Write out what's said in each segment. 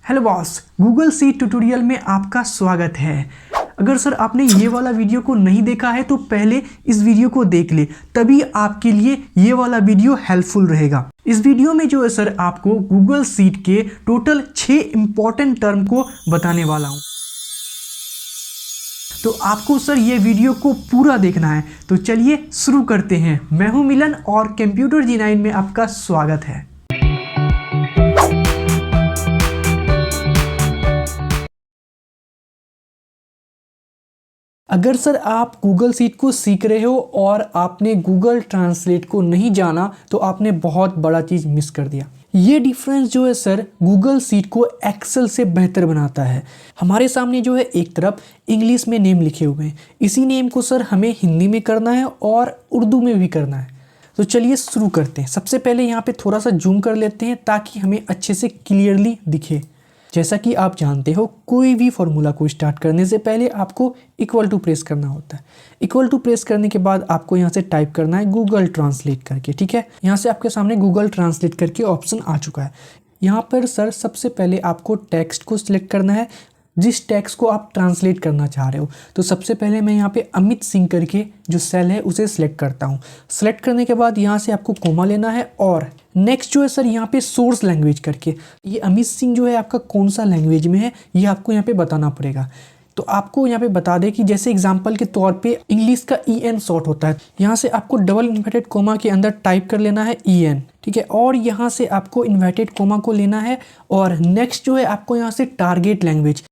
Hello boss, Google sheet tutorial में आपका स्वागत है। अगर सर आपने ये वाला वीडियो को नहीं देखा है तो पहले इस वीडियो को देख ले, तभी आपके लिए ये वाला वीडियो हेल्पफुल रहेगा। इस वीडियो में जो है सर आपको गूगल शीट के टोटल 6 इंपॉर्टेंट टर्म को बताने वाला हूँ। तो आपको सर ये वीडियो को पूरा देखना है। तो चलिए शुरू करते हैं। मैं हूँ मिलन और कंप्यूटर जी9 में आपका स्वागत है। अगर सर आप गूगल शीट को सीख रहे हो और आपने गूगल ट्रांसलेट को नहीं जाना तो आपने बहुत बड़ा चीज़ मिस कर दिया। ये डिफरेंस जो है सर गूगल शीट को एक्सेल से बेहतर बनाता है। हमारे सामने जो है एक तरफ इंग्लिश में नेम लिखे हुए हैं, इसी नेम को सर हमें हिंदी में करना है और उर्दू में भी करना है। तो चलिए शुरू करते हैं। सबसे पहले यहाँ पे थोड़ा सा जूम कर लेते हैं ताकि हमें अच्छे से क्लियरली दिखे। जैसा कि आप जानते हो, कोई भी फॉर्मूला को स्टार्ट करने से पहले आपको इक्वल टू प्रेस करना होता है। इक्वल टू प्रेस करने के बाद आपको यहाँ से टाइप करना है गूगल ट्रांसलेट करके। ठीक है, यहाँ से आपके सामने गूगल ट्रांसलेट करके ऑप्शन आ चुका है। यहाँ पर सर सबसे पहले आपको टेक्स्ट को सिलेक्ट करना है, जिस टेक्स्ट को आप ट्रांसलेट करना चाह रहे हो। तो सबसे पहले मैं यहाँ पे अमित सिंह करके जो सेल है उसे सिलेक्ट करता हूँ। सेलेक्ट करने के बाद यहाँ से आपको कोमा लेना है और नेक्स्ट जो है सर यहाँ पे सोर्स लैंग्वेज करके, ये अमित सिंह जो है आपका कौन सा लैंग्वेज में है ये आपको यहाँ पे बताना पड़ेगा। तो आपको यहाँ पे बता दें कि जैसे एग्जांपल के तौर पे इंग्लिश का EN शॉर्ट होता है, यहाँ से आपको डबल इन्वर्टेड कोमा के अंदर टाइप कर लेना है EN। ठीक है, और यहाँ से आपको इन्वर्टेड कोमा को लेना है और नेक्स्ट जो है आपको यहाँ से टारगेट लैंग्वेज,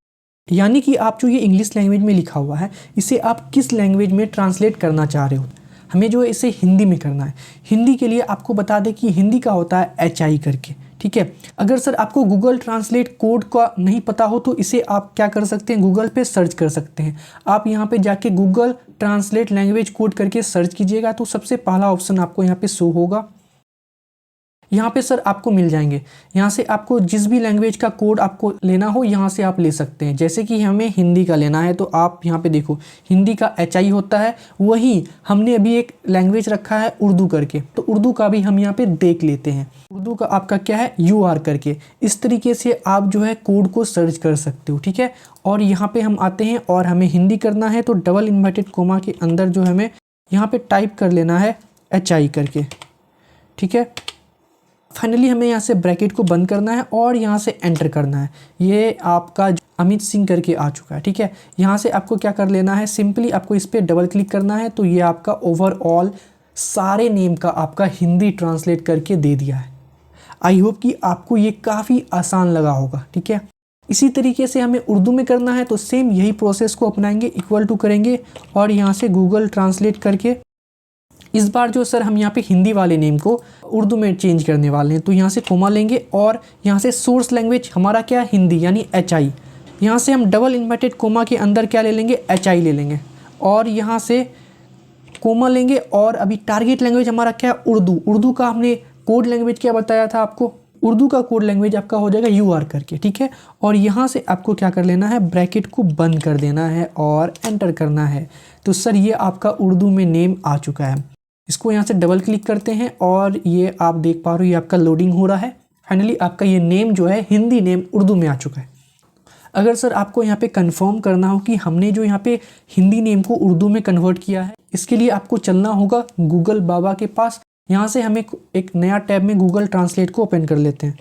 यानी कि आप जो ये इंग्लिश लैंग्वेज में लिखा हुआ है इसे आप किस लैंग्वेज में ट्रांसलेट करना चाह रहे हो। हमें जो है इसे हिंदी में करना है। हिंदी के लिए आपको बता दें कि हिंदी का होता है HI करके। ठीक है, अगर सर आपको गूगल ट्रांसलेट कोड का नहीं पता हो तो इसे आप क्या कर सकते हैं, गूगल पे सर्च कर सकते हैं। आप यहाँ पे जाके गूगल ट्रांसलेट लैंग्वेज कोड करके सर्च कीजिएगा तो सबसे पहला ऑप्शन आपको यहाँ पे शो होगा। यहाँ पे सर आपको मिल जाएंगे। यहाँ से आपको जिस भी लैंग्वेज का कोड आपको लेना हो यहाँ से आप ले सकते हैं। जैसे कि हमें हिंदी का लेना है तो आप यहाँ पे देखो हिंदी का HI होता है, वही हमने अभी एक लैंग्वेज रखा है उर्दू करके, तो उर्दू का भी हम यहाँ पे देख लेते हैं। उर्दू का आपका क्या है UR करके। इस तरीके से आप जो है कोड को सर्च कर सकते हो। ठीक है, और यहाँ पे हम आते हैं और हमें हिंदी करना है तो डबल इन्वर्टेड कोमा के अंदर जो हमें यहाँ पे टाइप कर लेना है HI करके। ठीक है, फाइनली हमें यहाँ से ब्रैकेट को बंद करना है और यहाँ से एंटर करना है। ये आपका अमित सिंह करके आ चुका है। ठीक है, यहाँ से आपको क्या कर लेना है, सिंपली आपको इस पर डबल क्लिक करना है तो ये आपका ओवरऑल सारे नेम का आपका हिंदी ट्रांसलेट करके दे दिया है। आई होप कि आपको ये काफ़ी आसान लगा होगा। ठीक है, इसी तरीके से हमें उर्दू में करना है तो सेम यही प्रोसेस को अपनाएंगे, इक्वल टू करेंगे और यहाँ से गूगल ट्रांसलेट करके इस बार जो सर हम यहाँ पे हिंदी वाले नेम को उर्दू में चेंज करने वाले हैं तो यहाँ से कोमा लेंगे और यहाँ से सोर्स लैंग्वेज हमारा क्या है, हिंदी यानी HI। यहाँ से हम डबल इन्वर्टेड कोमा के अंदर क्या ले लेंगे, HI ले लेंगे और यहाँ से कोमा लेंगे और अभी टारगेट लैंग्वेज हमारा क्या है, उर्दू। उर्दू का हमने कोड लैंग्वेज क्या बताया था आपको, उर्दू का कोड लैंग्वेज आपका हो जाएगा UR करके। ठीक है, और यहाँ से आपको क्या कर लेना है, ब्रैकेट को बंद कर देना है और एंटर करना है। तो सर ये आपका उर्दू में नेम आ चुका है। इसको यहाँ से डबल क्लिक करते हैं और ये आप देख पा रहे हो ये आपका लोडिंग हो रहा है। फाइनली आपका ये नेम जो है हिंदी नेम उर्दू में आ चुका है। अगर सर आपको यहाँ पे कंफर्म करना हो कि हमने जो यहाँ पे हिंदी नेम को उर्दू में कन्वर्ट किया है, इसके लिए आपको चलना होगा गूगल बाबा के पास। यहाँ से हमें एक नया टैब में गूगल ट्रांसलेट को ओपन कर लेते हैं,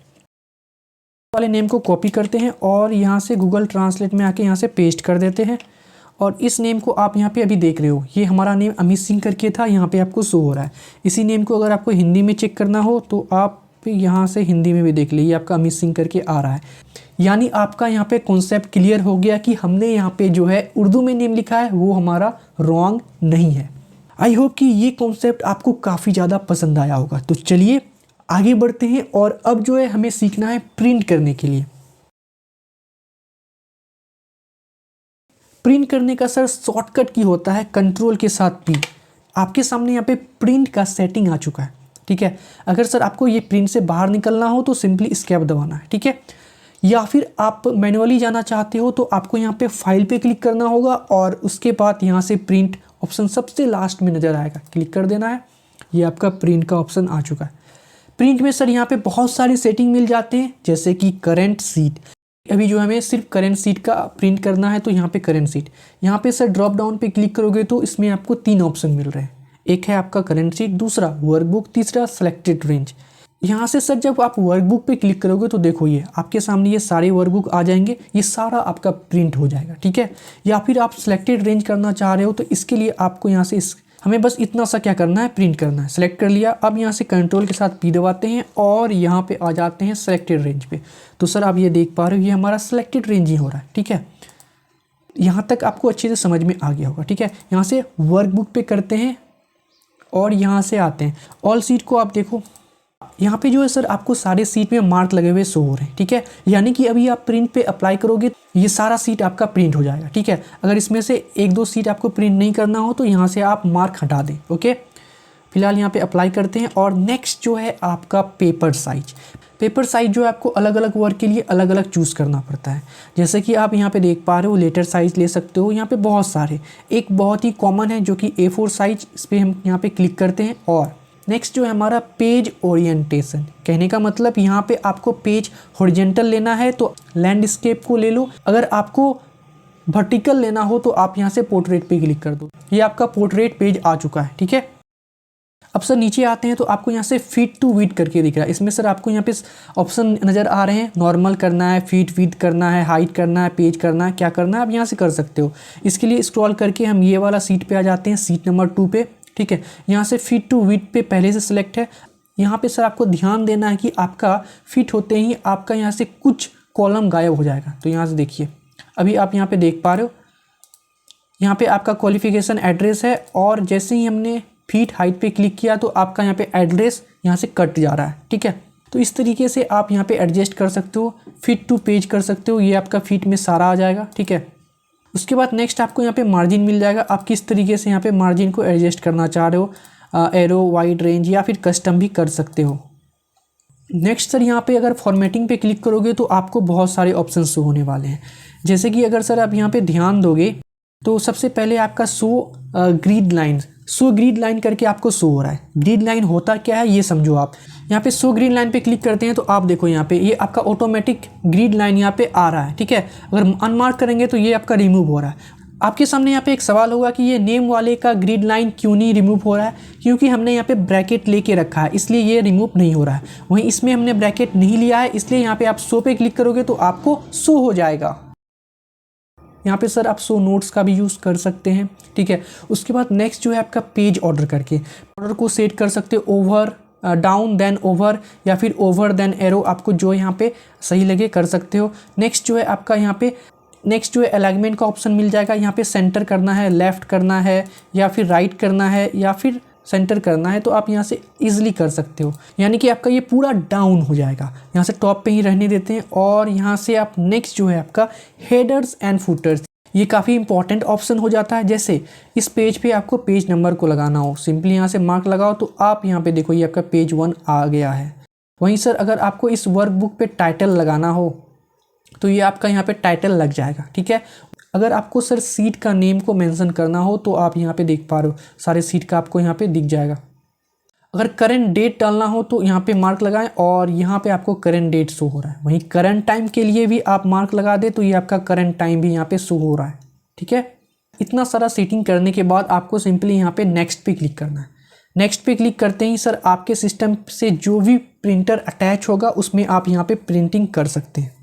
वाले नेम को कॉपी करते हैं और यहाँ से गूगल ट्रांसलेट में आके यहाँ से पेस्ट कर देते हैं। और इस नेम को आप यहाँ पे अभी देख रहे हो, ये हमारा नेम अमित सिंह करके था, यहाँ पे आपको शो हो रहा है। इसी नेम को अगर आपको हिंदी में चेक करना हो तो आप यहाँ से हिंदी में भी देख लीजिए, आपका अमित सिंह करके आ रहा है। यानी आपका यहाँ पे कॉन्सेप्ट क्लियर हो गया कि हमने यहाँ पे जो है उर्दू में नेम लिखा है वो हमारा रॉन्ग नहीं है। आई होप कि ये कॉन्सेप्ट आपको काफ़ी ज़्यादा पसंद आया होगा। तो चलिए आगे बढ़ते हैं और अब जो है हमें सीखना है प्रिंट करने के लिए। प्रिंट करने का सर शॉर्टकट की होता है कंट्रोल के साथ P। आपके सामने यहाँ पे प्रिंट का सेटिंग आ चुका है। ठीक है, अगर सर आपको ये प्रिंट से बाहर निकलना हो तो सिंपली एस्केप दबाना है। ठीक है, या फिर आप मैनुअली जाना चाहते हो तो आपको यहाँ पे फाइल पे क्लिक करना होगा और उसके बाद यहाँ से प्रिंट ऑप्शन सबसे लास्ट में नज़र आएगा, क्लिक कर देना है। ये आपका प्रिंट का ऑप्शन आ चुका है। प्रिंट में सर यहाँ पे बहुत सारे सेटिंग मिल जाते हैं, जैसे कि करंट सीट। अभी जो हमें सिर्फ करंट सीट का प्रिंट करना है तो यहाँ पे करंट सीट, यहाँ पे सर ड्रॉप डाउन पे क्लिक करोगे तो इसमें आपको 3 ऑप्शन मिल रहे हैं। एक है आपका करंट सीट, दूसरा वर्कबुक, तीसरा सिलेक्टेड रेंज। यहाँ से सर जब आप वर्कबुक पे क्लिक करोगे तो देखो ये आपके सामने ये सारे वर्कबुक आ जाएंगे, ये सारा आपका प्रिंट हो जाएगा, ठीक है। या फिर आप सिलेक्टेड रेंज करना चाह रहे हो तो इसके लिए आपको यहाँ से हमें बस इतना सा क्या करना है, प्रिंट करना है। सेलेक्ट कर लिया, अब यहाँ से कंट्रोल के साथ पी दबाते हैं और यहाँ पे आ जाते हैं सिलेक्टेड रेंज पे। तो सर आप ये देख पा रहे हो ये हमारा सिलेक्टेड रेंज ही हो रहा है, ठीक है। यहाँ तक आपको अच्छे से समझ में आ गया होगा, ठीक है। यहाँ से वर्कबुक पे करते हैं और यहाँ से आते हैं ऑल सीट को। आप देखो यहाँ पे जो है सर आपको सारे सीट में मार्क लगे हुए शो हो रहे हैं, ठीक है। यानी कि अभी आप प्रिंट पे अप्लाई करोगे ये सारा सीट आपका प्रिंट हो जाएगा, ठीक है। अगर इसमें से 1-2 सीट आपको प्रिंट नहीं करना हो तो यहाँ से आप मार्क हटा दें, ओके। फिलहाल यहाँ पे अप्लाई करते हैं और नेक्स्ट जो है आपका पेपर साइज। पेपर साइज जो है आपको अलग अलग वर्क के लिए अलग अलग चूज़ करना पड़ता है। जैसे कि आप यहाँ पे देख पा रहे हो लेटर साइज ले सकते हो, यहाँ पे बहुत सारे। एक बहुत ही कॉमन है जो कि A4 साइज, इस पर हम यहाँ पे क्लिक करते हैं। और नेक्स्ट जो है हमारा पेज ओरिएंटेशन, कहने का मतलब यहाँ पे आपको पेज हॉरिजॉन्टल लेना है तो लैंडस्केप को ले लो, अगर आपको वर्टिकल लेना हो तो आप यहाँ से पोर्ट्रेट पे क्लिक कर दो। ये आपका पोर्ट्रेट पेज आ चुका है, ठीक है। अब सर नीचे आते हैं तो आपको यहाँ से फिट टू विड्थ करके दिख रहा है। इसमें सर आपको यहाँ पे ऑप्शन नज़र आ रहे हैं, नॉर्मल करना है, फिट विड्थ करना है, हाइट करना है, पेज करना है, क्या करना है आप यहाँ से कर सकते हो। इसके लिए स्क्रॉल करके हम ये वाला सीट पे आ जाते हैं, सीट नंबर 2 पे, ठीक है। यहाँ से फिट टू विड्थ पे पहले से सिलेक्ट है। यहाँ पे सर आपको ध्यान देना है कि आपका फिट होते ही आपका यहाँ से कुछ कॉलम गायब हो जाएगा। तो यहाँ से देखिए अभी आप यहाँ पे देख पा रहे हो, यहाँ पे आपका क्वालिफिकेशन एड्रेस है और जैसे ही हमने फीट हाइट पे क्लिक किया तो आपका यहाँ पे एड्रेस यहाँ से कट जा रहा है, ठीक है। तो इस तरीके से आप यहाँ पे एडजस्ट कर सकते हो, फिट टू पेज कर सकते हो, ये आपका फिट में सारा आ जाएगा, ठीक है। उसके बाद नेक्स्ट आपको यहाँ पे मार्जिन मिल जाएगा, आप किस तरीके से यहाँ पे मार्जिन को एडजस्ट करना चाह रहे हो, एरो, वाइड रेंज या फिर कस्टम भी कर सकते हो। नेक्स्ट सर यहाँ पे अगर फॉर्मेटिंग पे क्लिक करोगे तो आपको बहुत सारे ऑप्शन शो होने वाले हैं। जैसे कि अगर सर आप यहाँ पे ध्यान दोगे तो सबसे पहले आपका ग्रिड लाइन, ग्रिड लाइन करके आपको शो हो रहा है। ग्रिड लाइन होता क्या है ये समझो आप। यहाँ पे ग्रिड लाइन पे क्लिक करते हैं तो आप देखो यहाँ पे ये आपका ऑटोमेटिक ग्रिड लाइन यहाँ पे आ रहा है, ठीक है। अगर अनमार्क करेंगे तो ये आपका रिमूव हो रहा है। आपके सामने यहाँ पे एक सवाल होगा कि ये नेम वाले का ग्रिड लाइन क्यों नहीं रिमूव हो रहा है, क्योंकि हमने यहाँ पे ब्रैकेट लेके रखा है इसलिए ये रिमूव नहीं हो रहा है। वहीं इसमें हमने ब्रैकेट नहीं लिया है इसलिए यहाँ पे आप शो पे क्लिक करोगे तो आपको शो हो जाएगा। यहाँ पे सर आप शो नोट्स का भी यूज़ कर सकते हैं, ठीक है। उसके बाद नेक्स्ट जो है आपका पेज ऑर्डर करके ऑर्डर को सेट कर सकते हो, ओवर, डाउन देन ओवर या फिर ओवर देन एरो, आपको जो यहाँ पे सही लगे कर सकते हो। नेक्स्ट जो है आपका यहाँ पे नेक्स्ट जो है अलाइनमेंट का ऑप्शन मिल जाएगा। यहाँ पे सेंटर करना है, लेफ़्ट करना है या फिर राइट करना है या फिर सेंटर करना है तो आप यहाँ से इजीली कर सकते हो, यानी कि आपका ये पूरा डाउन हो जाएगा। यहाँ से टॉप पे ही रहने देते हैं और यहाँ से आप नेक्स्ट जो है आपका हेडर्स एंड फुटर्स, ये काफ़ी इंपॉर्टेंट ऑप्शन हो जाता है। जैसे इस पेज पे आपको पेज नंबर को लगाना हो, सिंपली यहाँ से मार्क लगाओ तो आप यहाँ पे देखो ये आपका पेज 1 आ गया है। वहीं सर अगर आपको इस वर्कबुक पे टाइटल लगाना हो तो ये आपका यहाँ पे टाइटल लग जाएगा, ठीक है। अगर आपको सर सीट का नेम को मेंशन करना हो तो आप यहाँ पे देख पा रहे हो सारे सीट का आपको यहाँ पे दिख जाएगा। अगर करंट डेट डालना हो तो यहाँ पे मार्क लगाएं और यहाँ पे आपको करंट डेट शो हो रहा है। वहीं करंट टाइम के लिए भी आप मार्क लगा दे तो ये आपका करंट टाइम भी यहाँ पे शो हो रहा है, ठीक है। इतना सारा सेटिंग करने के बाद आपको सिंपली यहाँ पे नेक्स्ट पे क्लिक करना है। नेक्स्ट पे क्लिक करते ही सर आपके सिस्टम से जो भी प्रिंटर अटैच होगा उसमें आप यहाँ पे प्रिंटिंग कर सकते हैं।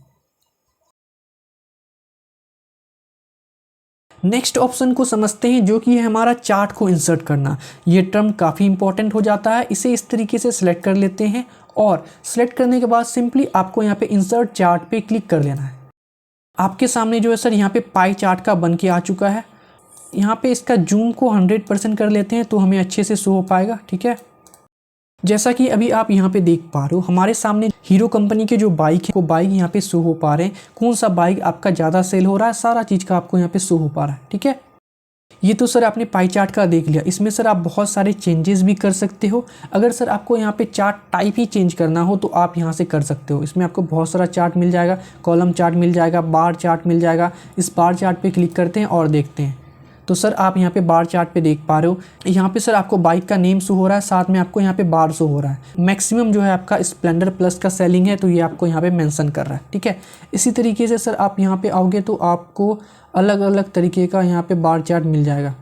नेक्स्ट ऑप्शन को समझते हैं जो कि है हमारा चार्ट को इंसर्ट करना। ये टर्म काफ़ी इंपॉर्टेंट हो जाता है। इसे इस तरीके से सिलेक्ट कर लेते हैं और सिलेक्ट करने के बाद सिंपली आपको यहाँ पे इंसर्ट चार्ट पे क्लिक कर लेना है। आपके सामने जो है सर यहाँ पे पाई चार्ट का बन के आ चुका है। यहाँ पे इसका जूम को 100% कर लेते हैं तो हमें अच्छे से शो हो पाएगा, ठीक है। जैसा कि अभी आप यहाँ पे देख पा रहे हो हमारे सामने हीरो कंपनी के जो बाइक है वो बाइक यहाँ पे शो हो पा रहे हैं। कौन सा बाइक आपका ज़्यादा सेल हो रहा है सारा चीज़ का आपको यहाँ पे शो हो पा रहा है, ठीक है। ये तो सर आपने पाई चार्ट का देख लिया। इसमें सर आप बहुत सारे चेंजेस भी कर सकते हो। अगर सर आपको यहाँ पे चार्ट टाइप ही चेंज करना हो तो आप यहाँ से कर सकते हो। इसमें आपको बहुत सारा चार्ट मिल जाएगा, कॉलम चार्ट मिल जाएगा, बार चार्ट मिल जाएगा। इस बार चार्ट पे क्लिक करते हैं और देखते हैं तो सर आप यहाँ पे बार चार्ट पे देख पा रहे हो, यहाँ पे सर आपको बाइक का नेम शो हो रहा है, साथ में आपको यहाँ पे बार शो हो रहा है। मैक्सिमम जो है आपका स्प्लेंडर प्लस का सेलिंग है, तो ये आपको यहाँ पे मेंशन कर रहा है, ठीक है। इसी तरीके से सर आप यहाँ पे आओगे तो आपको अलग अलग तरीके का यहाँ पे बार चार्ट मिल जाएगा।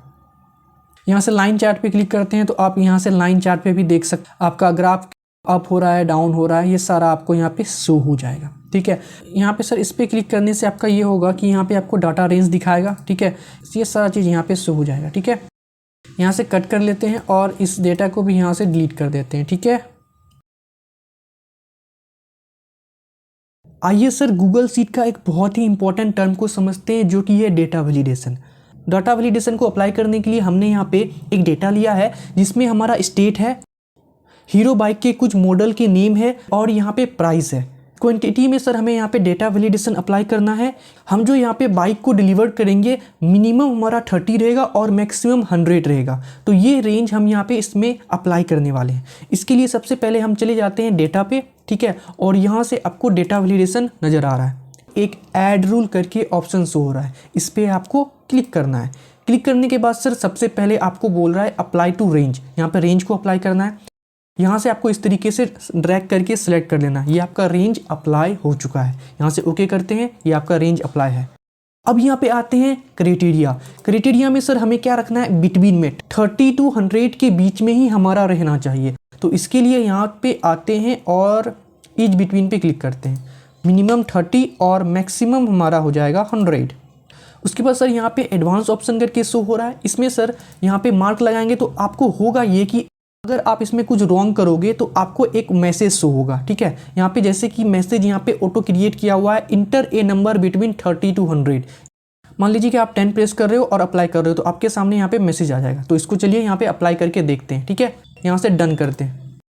यहाँ से लाइन चार्ट पे क्लिक करते हैं तो आप यहाँ से लाइन चार्ट पे भी देख सकते, आपका ग्राफ अप हो रहा है, डाउन हो रहा है, ये सारा आपको यहाँ पे शो हो जाएगा, ठीक है। यहाँ पे सर इस पर क्लिक करने से आपका ये होगा कि यहाँ पे आपको डाटा रेंज दिखाएगा, ठीक है। ये सारा चीज़ यहाँ पे शो हो जाएगा, ठीक है। यहाँ से कट कर लेते हैं और इस डेटा को भी यहाँ से डिलीट कर देते हैं, ठीक है। आइए सर गूगल शीट का एक बहुत ही इंपॉर्टेंट टर्म को समझते हैं, जो कि है डेटा वैलिडेशन। डाटा वैलिडेशन को अप्लाई करने के लिए हमने यहाँ पे एक डेटा लिया है जिसमें हमारा स्टेट है, हीरो बाइक के कुछ मॉडल के नेम है और यहाँ पे प्राइस है। क्वांटिटी में सर हमें यहाँ पे डेटा वैलिडेशन अप्लाई करना है। हम जो यहाँ पे बाइक को डिलीवर करेंगे मिनिमम हमारा 30 रहेगा और मैक्सिमम 100 रहेगा, तो ये रेंज हम यहाँ पे इसमें अप्लाई करने वाले हैं। इसके लिए सबसे पहले हम चले जाते हैं डेटा पे, ठीक है, और यहाँ से आपको डेटा वैलिडेशन नज़र आ रहा है, एक ऐड रूल करके ऑप्शन शो हो रहा है, इस पर आपको क्लिक करना है। क्लिक करने के बाद सर सबसे पहले आपको बोल रहा है अप्लाई टू रेंज, यहाँ पे रेंज को अप्लाई करना है। यहाँ से आपको इस तरीके से ड्रैग करके सिलेक्ट कर लेना, ये आपका रेंज अप्लाई हो चुका है। यहाँ से ओके करते हैं, ये आपका रेंज अप्लाई है। अब यहाँ पे आते हैं क्राइटेरिया। क्राइटेरिया में सर हमें क्या रखना है, बिटवीन में 30 to 100 के बीच में ही हमारा रहना चाहिए। तो इसके लिए यहाँ पे आते हैं और इज बिटवीन पे क्लिक करते हैं, मिनिमम 30 और मैक्सिमम हमारा हो जाएगा 100। उसके बाद सर यहाँ पे एडवांस ऑप्शन करके शो हो रहा है, इसमें सर यहाँ पे मार्क लगाएंगे तो आपको होगा ये कि अगर आप इसमें कुछ रॉन्ग करोगे तो आपको एक मैसेज शो होगा, ठीक है। यहाँ पे जैसे कि मैसेज यहाँ पे ऑटो क्रिएट किया हुआ है, inter A number between 30 to 100। मान लीजिए कि आप 10 प्रेस कर रहे हो और अप्लाई कर रहे हो तो आपके सामने यहाँ पे मैसेज आ जाएगा। तो इसको चलिए यहाँ पे अप्लाई करके देखते हैं, ठीक है। यहाँ से डन करते हैं,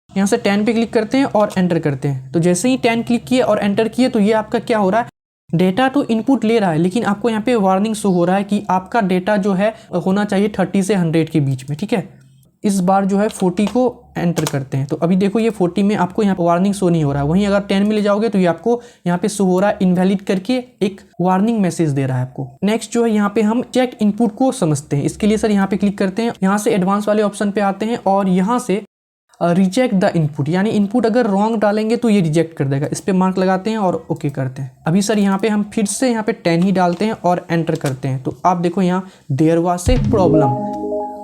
यहाँ से 10 पे क्लिक करते हैं और एंटर करते हैं। तो जैसे ही 10 क्लिक किए और एंटर किए तो ये आपका क्या हो रहा है, डेटा तो इनपुट ले रहा है, लेकिन आपको यहाँ पे वार्निंग शो हो रहा है कि आपका डेटा जो है होना चाहिए 30 से 100 के बीच में, ठीक है। इस बार जो है 40 को एंटर करते हैं, तो अभी देखो ये 40 में आपको यहाँ पे वार्निंग शो नहीं हो रहा है। वहीं अगर 10 में ले जाओगे तो ये आपको यहाँ पे शो हो रहा है इनवैलिड करके, एक वार्निंग मैसेज दे रहा है आपको। नेक्स्ट जो है यहाँ पे हम चेक इनपुट को समझते हैं। इसके लिए सर यहाँ पे क्लिक करते हैं, यहाँ से एडवांस वाले ऑप्शन पे आते हैं और यहाँ से रिजेक्ट द इनपुट, यानी इनपुट अगर रॉन्ग डालेंगे तो ये रिजेक्ट कर देगा। इस पर मार्क लगाते हैं और ओके करते हैं। अभी सर यहाँ पे हम फिर से यहाँ पे 10 ही डालते हैं और एंटर करते हैं। तो आप देखो यहाँ देयर वाज ए प्रॉब्लम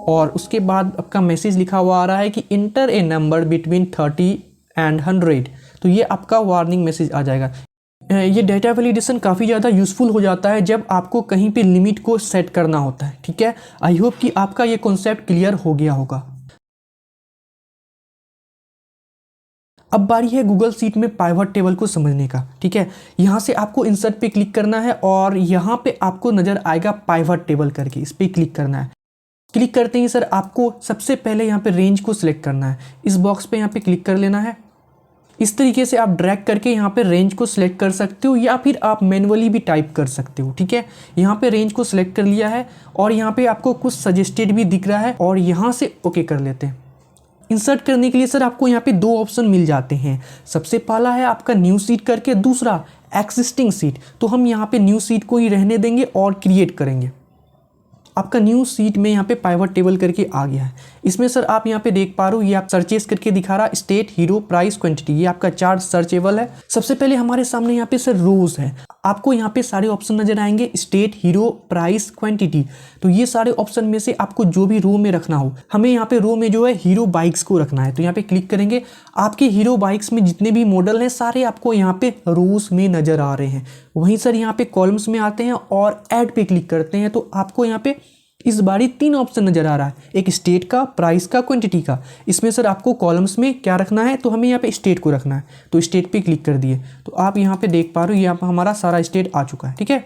और उसके बाद आपका मैसेज लिखा हुआ आ रहा है कि inter A number between 30 and 100। तो ये आपका वार्निंग मैसेज आ जाएगा। ये डेटा वैलिडेशन काफ़ी ज़्यादा यूज़फुल हो जाता है जब आपको कहीं पे लिमिट को सेट करना होता है, ठीक है। आई होप कि आपका ये कॉन्सेप्ट क्लियर हो गया होगा। अब बारी है गूगल शीट में पाइवट टेबल को समझने का, ठीक है। यहाँ से आपको इंसर्ट पे क्लिक करना है और यहाँ पे आपको नज़र आएगा पाइवट टेबल करके, इस पर क्लिक करना है। क्लिक करते ही सर आपको सबसे पहले यहाँ पे रेंज को सिलेक्ट करना है, इस बॉक्स पे यहाँ पे क्लिक कर लेना है। इस तरीके से आप ड्रैग करके यहाँ पे रेंज को सिलेक्ट कर सकते हो या फिर आप मैनुअली भी टाइप कर सकते हो, ठीक है। यहाँ पे रेंज को सिलेक्ट कर लिया है और यहाँ पे आपको कुछ सजेस्टेड भी दिख रहा है और यहाँ से ओके कर लेते हैं। इंसर्ट करने के लिए सर आपको यहाँ पे 2 ऑप्शन मिल जाते हैं। सबसे पहला है आपका न्यू सीट करके, दूसरा एक्सिस्टिंग सीट। तो हम यहाँ पे न्यू सीट को ही रहने देंगे और क्रिएट करेंगे। आपका न्यू सीट में यहाँ पे पाइवट टेबल करके आ गया है। इसमें सर आप यहाँ पे देख पा रहे हो, ये आप सर्चेस करके दिखा रहा, स्टेट, हीरो, प्राइस, क्वांटिटी, ये आपका चार्ट सर्चेबल है। सबसे पहले हमारे सामने यहाँ पे सर रोज है, आपको यहाँ पे सारे ऑप्शन नजर आएंगे, स्टेट, हीरो, प्राइस, क्वांटिटी। तो ये सारे ऑप्शन में से आपको जो भी रो में रखना हो, हमें यहाँ पे रो में जो है हीरो बाइक्स को रखना है। तो यहाँ पे क्लिक करेंगे, आपके हीरो बाइक्स में जितने भी मॉडल हैं सारे आपको यहाँ पे रोज में नजर आ रहे हैं। वहीं सर यहाँ पे कॉलम्स में आते हैं और ऐड पे क्लिक करते हैं तो आपको यहाँ पे इस बारी 3 ऑप्शन नजर आ रहा है, एक स्टेट का, प्राइस का, क्वांटिटी का। इसमें सर आपको कॉलम्स में क्या रखना है, तो हमें यहाँ पे स्टेट को रखना है। तो स्टेट पे क्लिक कर दिए तो आप यहाँ पे देख पा रहे हो, यहाँ पर हमारा सारा स्टेट आ चुका है, ठीक है।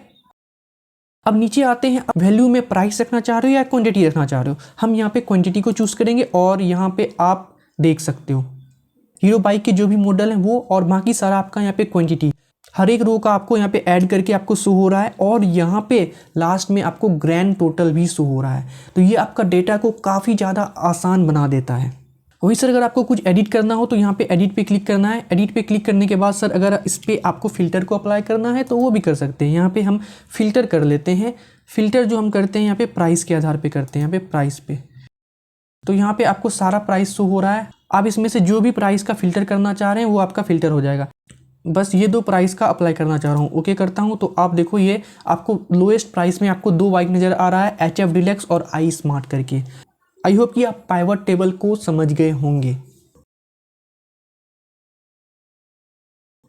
अब नीचे आते हैं, वैल्यू में प्राइस रखना चाह रहे हो या क्वांटिटी रखना चाह रहे हो। हम यहाँ पे क्वांटिटी को चूज करेंगे और यहाँ पे आप देख सकते हो हीरो बाइक के जो भी मॉडल हैं वो और बाकी सारा आपका यहाँ पे क्वांटिटी, हर एक रो का आपको यहाँ पे ऐड करके आपको शो हो रहा है और यहाँ पे लास्ट में आपको ग्रैंड टोटल भी शो हो रहा है। तो ये आपका डेटा को काफ़ी ज़्यादा आसान बना देता है। वही सर अगर आपको कुछ एडिट करना हो तो यहाँ पे एडिट पे क्लिक करना है। एडिट पे क्लिक करने के बाद सर अगर इस पर आपको फ़िल्टर को अप्लाई करना है तो वो भी कर सकते हैं। यहाँ पे हम फ़िल्टर कर लेते हैं फ़िल्टर जो हम करते हैं यहाँ पे प्राइस के आधार पे करते हैं, यहाँ पे प्राइस पे। तो यहाँ पे आपको सारा प्राइस शो हो रहा है। आप इसमें से जो भी प्राइस का फ़िल्टर करना चाह रहे हैं वो आपका फ़िल्टर हो जाएगा। बस ये 2 प्राइस का अप्लाई करना चाह रहा हूँ, ओके करता हूँ। तो आप देखो ये आपको लोएस्ट प्राइस में आपको 2 बाइक नज़र आ रहा है, HF डिलक्स और आई स्मार्ट करके। आई होप कि आप पाइवट टेबल को समझ गए होंगे।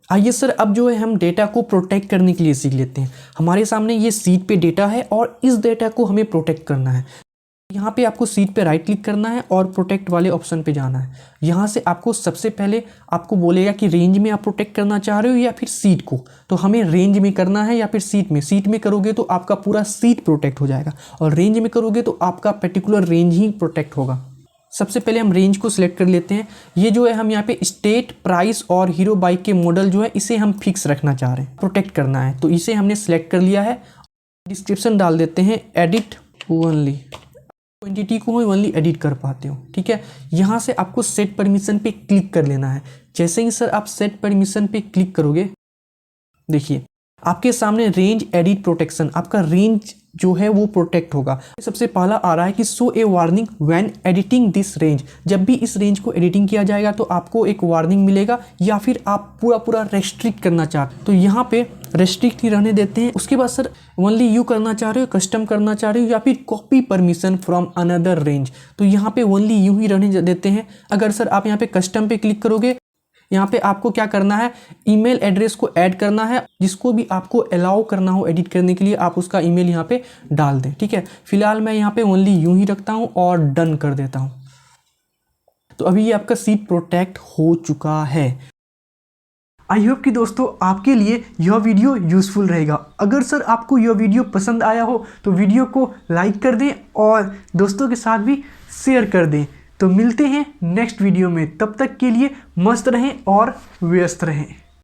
आइए सर, अब जो है हम डेटा को प्रोटेक्ट करने के लिए सीख लेते हैं। हमारे सामने ये सीट पे डेटा है और इस डेटा को हमें प्रोटेक्ट करना है। यहाँ पे आपको सीट पे राइट क्लिक करना है और प्रोटेक्ट वाले ऑप्शन पे जाना है। यहाँ से आपको सबसे पहले आपको बोलेगा कि रेंज में आप प्रोटेक्ट करना चाह रहे हो या फिर सीट को। तो हमें रेंज में करना है या फिर सीट में। सीट में करोगे तो आपका पूरा सीट प्रोटेक्ट हो जाएगा और रेंज में करोगे तो आपका पर्टिकुलर रेंज ही प्रोटेक्ट होगा। सबसे पहले हम रेंज को सिलेक्ट कर लेते हैं। ये जो है हम यहाँ पे स्टेट, प्राइस और हीरो बाइक के मॉडल जो है इसे हम फिक्स रखना चाह रहे हैं, प्रोटेक्ट करना है। तो इसे हमने सिलेक्ट कर लिया है। डिस्क्रिप्शन डाल देते हैं एडिट ओनली, क्वांटिटी को हम ओनली एडिट कर पाते हो, ठीक है। यहाँ से आपको सेट परमिशन पे क्लिक कर लेना है। जैसे ही सर आप सेट परमिशन पे क्लिक करोगे, देखिए आपके सामने रेंज एडिट प्रोटेक्शन, आपका रेंज जो है वो प्रोटेक्ट होगा। सबसे पहला आ रहा है कि show A warning when editing this range. जब भी इस रेंज को एडिटिंग किया जाएगा तो आपको एक वार्निंग मिलेगा, या फिर आप पूरा रेस्ट्रिक्ट करना चाहते तो यहाँ पे रेस्ट्रिक्ट ही रहने देते हैं। उसके बाद सर ओनली यू करना चाह रहे हो, कस्टम करना चाह रहे हो, या फिर copy permission from another range, तो यहाँ पे ओनली यू ही रहने देते हैं। अगर सर आप यहाँ पे कस्टम पे क्लिक करोगे, यहाँ पे आपको क्या करना है, ईमेल एड्रेस को ऐड करना है। जिसको भी आपको अलाउ करना हो एडिट करने के लिए आप उसका ईमेल यहाँ पे डाल दें, ठीक है। फिलहाल मैं यहाँ पे ओनली यूं ही रखता हूँ और डन कर देता हूँ। तो अभी ये आपका सीट प्रोटेक्ट हो चुका है। आई होप कि दोस्तों आपके लिए यह वीडियो यूज़फुल रहेगा। अगर सर आपको यह वीडियो पसंद आया हो तो वीडियो को लाइक कर दें और दोस्तों के साथ भी शेयर कर दें। तो मिलते हैं नेक्स्ट वीडियो में, तब तक के लिए मस्त रहें और व्यस्त रहें।